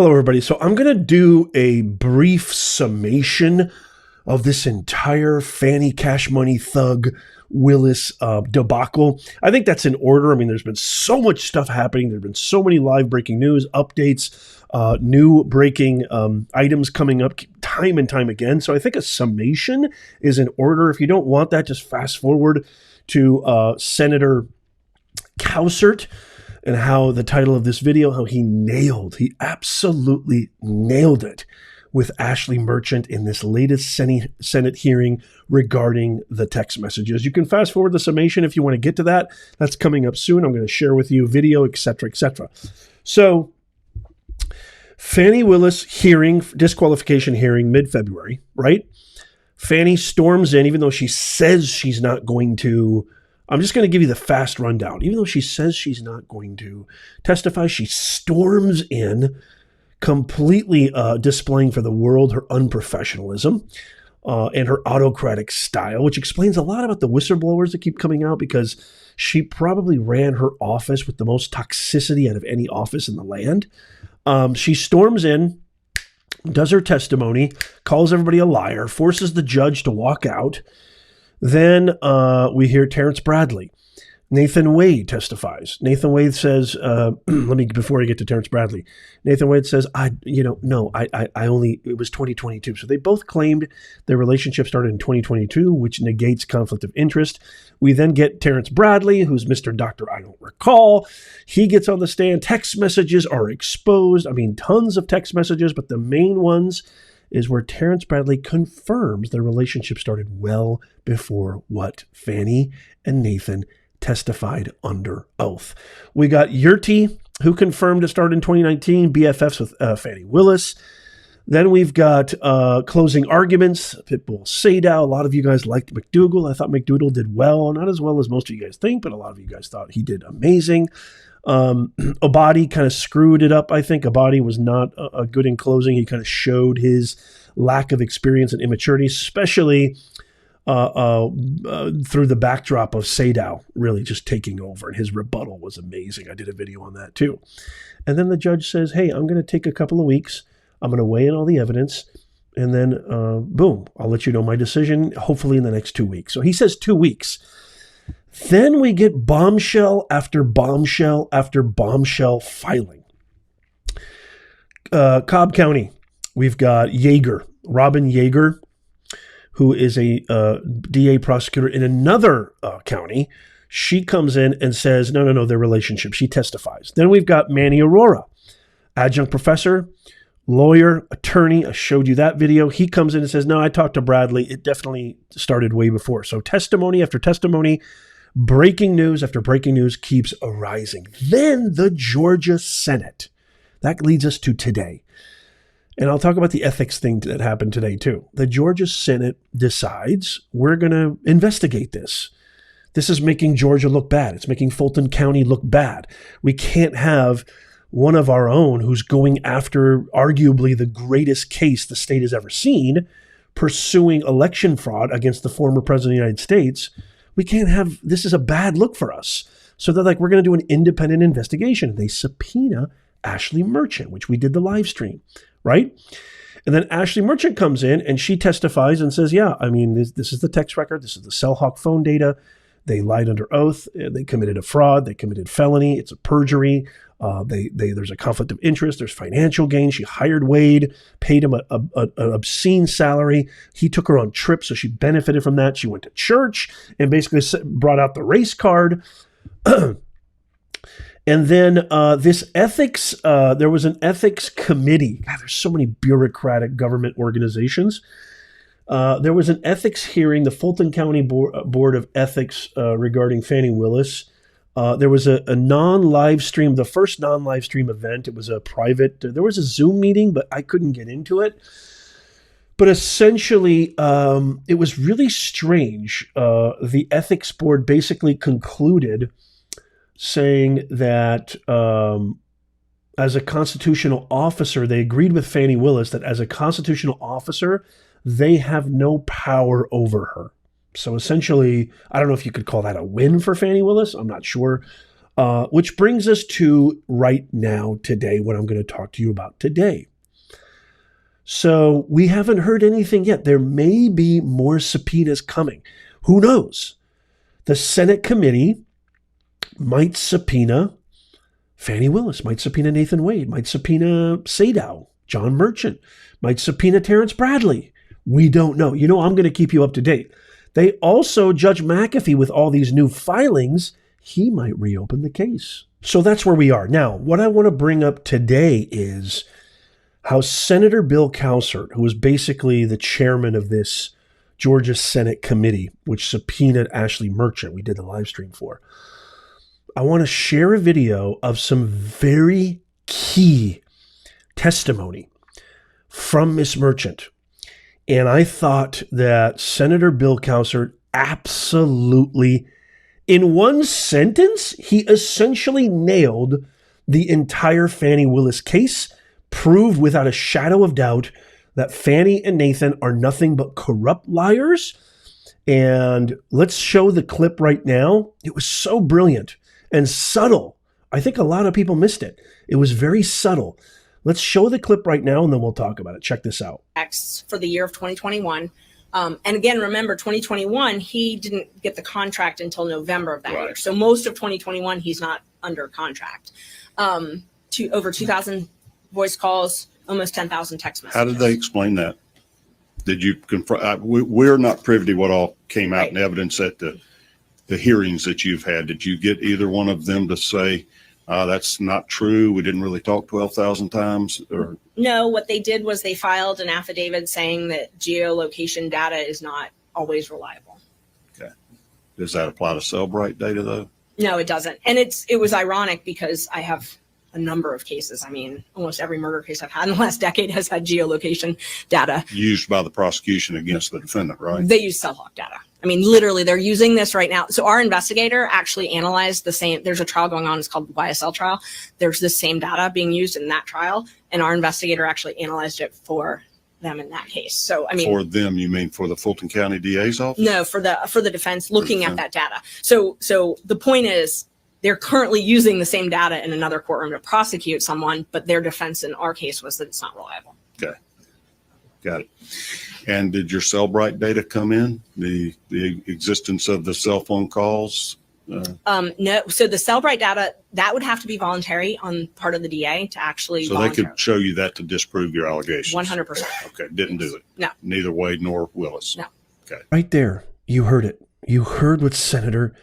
Hello, everybody. So I'm going to do a brief summation of this entire Fani Cash Money Thug Willis debacle. I think that's in order. I mean, there's been so much stuff happening. There's been so many live breaking news, updates, new breaking items coming up time and time again. So I think a summation is in order. If you don't want that, just fast forward to Senator Cowsert and how the title of this video, how he absolutely nailed it with Ashley Merchant in this latest Senate hearing regarding the text messages. You can fast forward the summation if you want to get to that. That's coming up soon. I'm going to share with you video, etc., etc. So Fani Willis hearing, disqualification hearing mid-February, right? Fani storms in, even though she says she's not going to. I'm just going to give you the fast rundown. Even though she says she's not going to testify, she storms in, completely displaying for the world her unprofessionalism and her autocratic style, which explains a lot about the whistleblowers that keep coming out, because she probably ran her office with the most toxicity out of any office in the land. She storms in, does her testimony, calls everybody a liar, forces the judge to walk out. Then we hear Terrence Bradley. Nathan Wade testifies. Nathan Wade says, before I get to Terrence Bradley, Nathan Wade says, it was 2022. So they both claimed their relationship started in 2022, which negates conflict of interest. We then get Terrence Bradley, who's Mr. Doctor I don't recall. He gets on the stand. Text messages are exposed. I mean, tons of text messages, but the main ones is where Terrence Bradley confirms their relationship started well before what Fani and Nathan testified under oath. We got Yurti, who confirmed it started in 2019, BFFs with Fani Willis. Then we've got closing arguments, Pitbull Sadow. A lot of you guys liked McDougal. I thought McDougal did well, not as well as most of you guys think, but a lot of you guys thought he did amazing. Abadi kind of screwed it up. I think Abadi was not a good in closing. He kind of showed his lack of experience and immaturity, especially through the backdrop of Sadow really just taking over, and his rebuttal was amazing. I did a video on that too. And then the judge says, hey, I'm going to take a couple of weeks. I'm going to weigh in all the evidence, and then boom, I'll let you know my decision, hopefully in the next 2 weeks. So he says 2 weeks. Then we get bombshell after bombshell after bombshell filing. Cobb County, we've got Robin Yeager, who is a DA prosecutor in another county. She comes in and says, no, their relationship. She testifies. Then we've got Manny Aurora, adjunct professor, lawyer, attorney. I showed you that video. He comes in and says, no, I talked to Bradley. It definitely started way before. So testimony after testimony, breaking news after breaking news keeps arising. Then the Georgia Senate. That leads us to today. And I'll talk about the ethics thing that happened today too. The Georgia Senate decides we're going to investigate this. This is making Georgia look bad. It's making Fulton County look bad. We can't have one of our own who's going after arguably the greatest case the state has ever seen, pursuing election fraud against the former president of the United States. We can't have, this is a bad look for us. So they're like, we're going to do an independent investigation. They subpoena Ashley Merchant, which we did the live stream, right? And then Ashley Merchant comes in and she testifies and says, yeah, I mean, this is the text record. This is the Cellhawk phone data. They lied under oath. They committed a fraud. They committed felony. It's a perjury. There's a conflict of interest. There's financial gain. She hired Wade, paid him an obscene salary. He took her on trips, so she benefited from that. She went to church and basically brought out the race card. And then this ethics, there was an ethics committee. God, there's so many bureaucratic government organizations. There was an ethics hearing, the Fulton County Board of Ethics regarding Fani Willis. There was a non-live stream, the first non-live stream event. It was a private, there was a Zoom meeting, but I couldn't get into it. But essentially, it was really strange. The ethics board basically concluded saying that as a constitutional officer, they agreed with Fani Willis that as a constitutional officer, they have no power over her. So essentially, I don't know if you could call that a win for Fani Willis. I'm not sure. Which brings us to right now, today, what I'm going to talk to you about today. So we haven't heard anything yet. There may be more subpoenas coming. Who knows? The Senate committee might subpoena Fani Willis, might subpoena Nathan Wade, might subpoena Sadow, John Merchant, might subpoena Terrence Bradley. We don't know. You know, I'm going to keep you up to date. They also, Judge McAfee, with all these new filings, he might reopen the case. So that's where we are. Now, what I want to bring up today is how Senator Bill Cowsert, who was basically the chairman of this Georgia Senate committee, which subpoenaed Ashley Merchant, we did the live stream for, I want to share a video of some very key testimony from Miss Merchant. And I thought that Senator Bill Cowsert absolutely, in one sentence, he essentially nailed the entire Fani Willis case, proved without a shadow of doubt that Fani and Nathan are nothing but corrupt liars. And let's show the clip right now. It was so brilliant and subtle. I think a lot of people missed it. It was very subtle. Let's show the clip right now, and then we'll talk about it. Check this out. For the year of 2021. And again, remember, 2021, he didn't get the contract until November of that year. So most of 2021, he's not under contract. Over 2,000 voice calls, almost 10,000 text messages. How did they explain that? Did you confront? We're not privy to what all came out in evidence at the hearings that you've had. Did you get either one of them to say, that's not true, we didn't really talk 12,000 times? Or no, what they did was they filed an affidavit saying that geolocation data is not always reliable. Okay. Does that apply to Cellbrite data though? No, it doesn't. And it was ironic because I have a number of cases. I mean, almost every murder case I've had in the last decade has had geolocation data used by the prosecution against the defendant, right? They use CellHawk data. I mean, literally, they're using this right now. So our investigator actually analyzed the same. There's a trial going on. It's called the YSL trial. There's the same data being used in that trial, and our investigator actually analyzed it for them in that case. So, I mean, for them, you mean for the Fulton County DA's office? No, for the defense looking at that data. So the point is, they're currently using the same data in another courtroom to prosecute someone, but their defense in our case was that it's not reliable. Okay, got it. And did your Cellbrite data come in? The existence of the cell phone calls? No. So the Cellbrite data, that would have to be voluntary on part of the DA to actually. So they could show you that to disprove your allegations. 100%. Okay, didn't do it. No. Neither Wade nor Willis. No. Okay. Right there, you heard it. You heard what Senator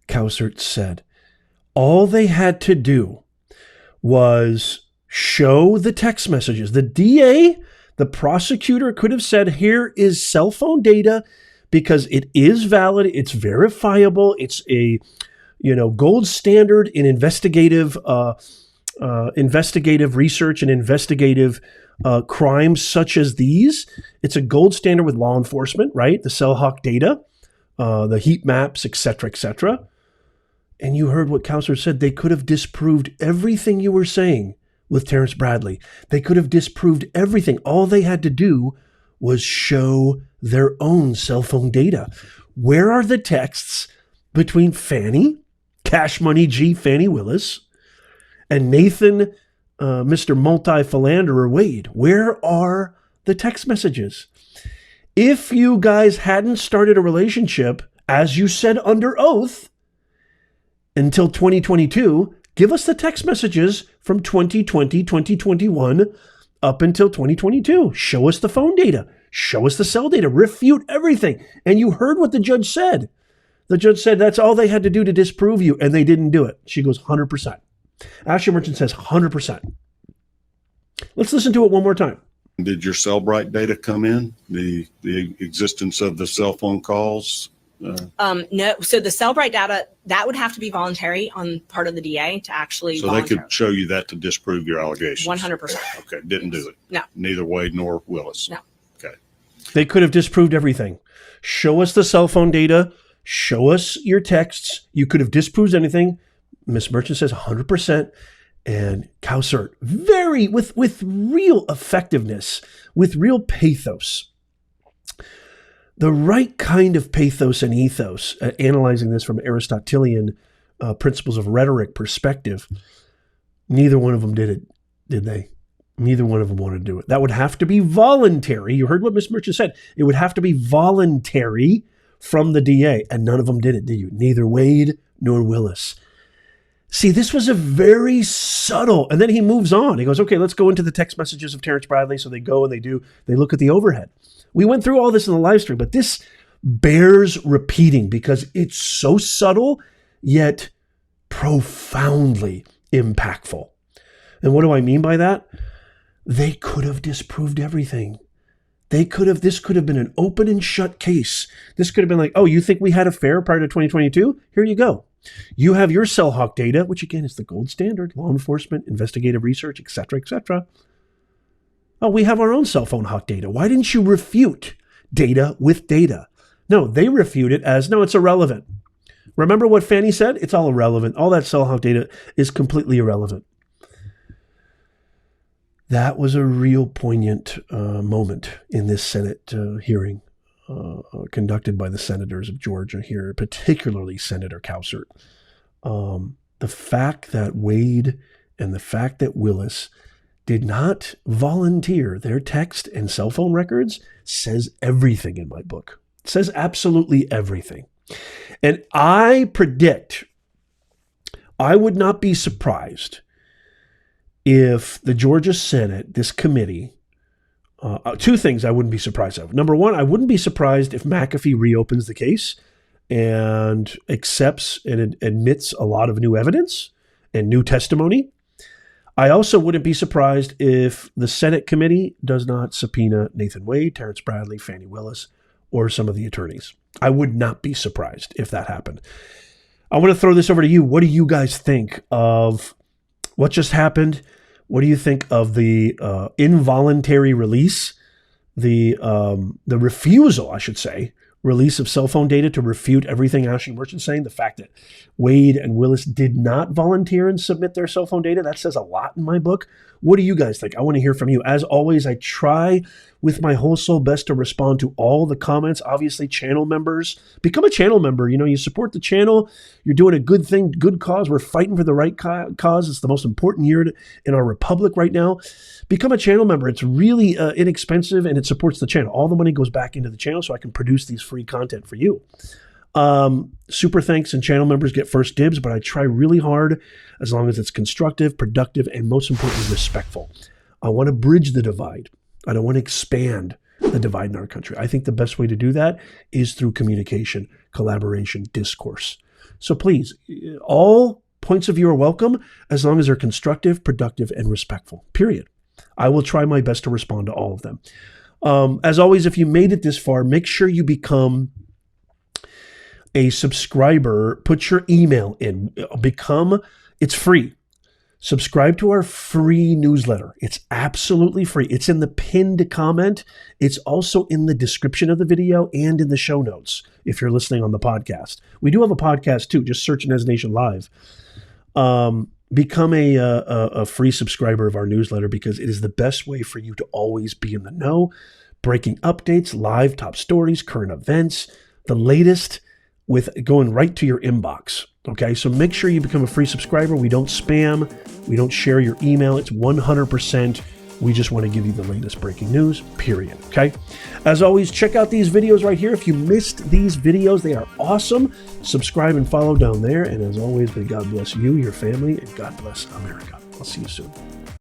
Cowsert said. All they had to do was show the text messages. The DA, the prosecutor could have said, here is cell phone data because it is valid, it's verifiable, it's a gold standard in investigative research and investigative crimes such as these. It's a gold standard with law enforcement, right? The CellHawk data, the heat maps, et cetera, And you heard what Cowsert said. They could have disproved everything you were saying with Terrence Bradley. They could have disproved everything. All they had to do was show their own cell phone data. Where are the texts between Fani, Cash Money G, Fani Willis, and Nathan, Mr. Multi-Philanderer Wade? Where are the text messages? If you guys hadn't started a relationship, as you said under oath, until 2022, give us the text messages from 2020, 2021, up until 2022. Show us the phone data. Show us the cell data. Refute everything. And you heard what the judge said. The judge said that's all they had to do to disprove you, and they didn't do it. She goes, 100%. Ashley Merchant says 100%. Let's listen to it one more time. Did your Cellbrite data come in? The existence of the cell phone calls? No. So the Cellbrite data, that would have to be voluntary on part of the DA to actually. So they could show you that to disprove your allegations. 100%. Okay, didn't do it. No. Neither Wade nor Willis. No. Okay. They could have disproved everything. Show us the cell phone data. Show us your texts. You could have disproved anything. Ms. Merchant says 100%. And Cowsert, with real effectiveness, with real pathos, the right kind of pathos and ethos, analyzing this from Aristotelian principles of rhetoric perspective, neither one of them did it, did they? Neither one of them wanted to do it. That would have to be voluntary. You heard what Ms. Merchant said. It would have to be voluntary from the DA, and none of them did it, did you? Neither Wade nor Willis. See, this was a very subtle, and then he moves on. He goes, okay, let's go into the text messages of Terrence Bradley. So they go and they look at the overhead. We went through all this in the live stream, but this bears repeating because it's so subtle, yet profoundly impactful. And what do I mean by that? They could have disproved everything. This could have been an open and shut case. This could have been like, oh, you think we had a fair prior to 2022? Here you go. You have your cell hawk data, which again is the gold standard, law enforcement, investigative research, et cetera, et cetera. Oh, we have our own cell phone hawk data. Why didn't you refute data with data? No, they refute it as, no, it's irrelevant. Remember what Fani said? It's all irrelevant. All that cell hawk data is completely irrelevant. That was a real poignant moment in this Senate hearing conducted by the senators of Georgia here, particularly Senator Cowsert. The fact that Wade and the fact that Willis did not volunteer their text and cell phone records says everything in my book. It says absolutely everything. And I predict I would not be surprised if the Georgia Senate, this committee, two things I wouldn't be surprised of. Number one, I wouldn't be surprised if McAfee reopens the case and accepts and admits a lot of new evidence and new testimony. I also wouldn't be surprised if the Senate committee does not subpoena Nathan Wade, Terrence Bradley, Fani Willis, or some of the attorneys. I would not be surprised if that happened. I want to throw this over to you. What do you guys think of what just happened? What do you think of the involuntary release, the refusal, I should say, release of cell phone data to refute everything Ashley Merchant's saying? The fact that Wade and Willis did not volunteer and submit their cell phone data, that says a lot in my book. What do you guys think? I want to hear from you. As always, I try with my whole soul best to respond to all the comments. Obviously, channel members, become a channel member. You support the channel. You're doing a good thing, good cause. We're fighting for the right cause. It's the most important year in our republic right now. Become a channel member. It's really inexpensive and it supports the channel. All the money goes back into the channel so I can produce these free content for you. Super thanks and channel members get first dibs, but I try really hard as long as it's constructive, productive, and most importantly, respectful. I want to bridge the divide. I don't want to expand the divide in our country. I think the best way to do that is through communication, collaboration, discourse. So please, all points of view are welcome as long as they're constructive, productive, and respectful, period. I will try my best to respond to all of them. As always, if you made it this far, make sure you become a subscriber. Put your email in. It's free. Subscribe to our free newsletter. It's absolutely free. It's in the pinned comment. It's also in the description of the video and in the show notes if you're listening on the podcast. We do have a podcast too. Just search Nez Nation Live. Become a free subscriber of our newsletter because it is the best way for you to always be in the know. Breaking updates, live top stories, current events, the latest with going right to your inbox. Okay, so make sure you become a free subscriber. We don't spam. We don't share your email. It's 100%. We just want to give you the latest breaking news, period. Okay, as always, check out these videos right here. If you missed these videos, they are awesome. Subscribe and follow down there. And as always, may God bless you, your family, and God bless America. I'll see you soon.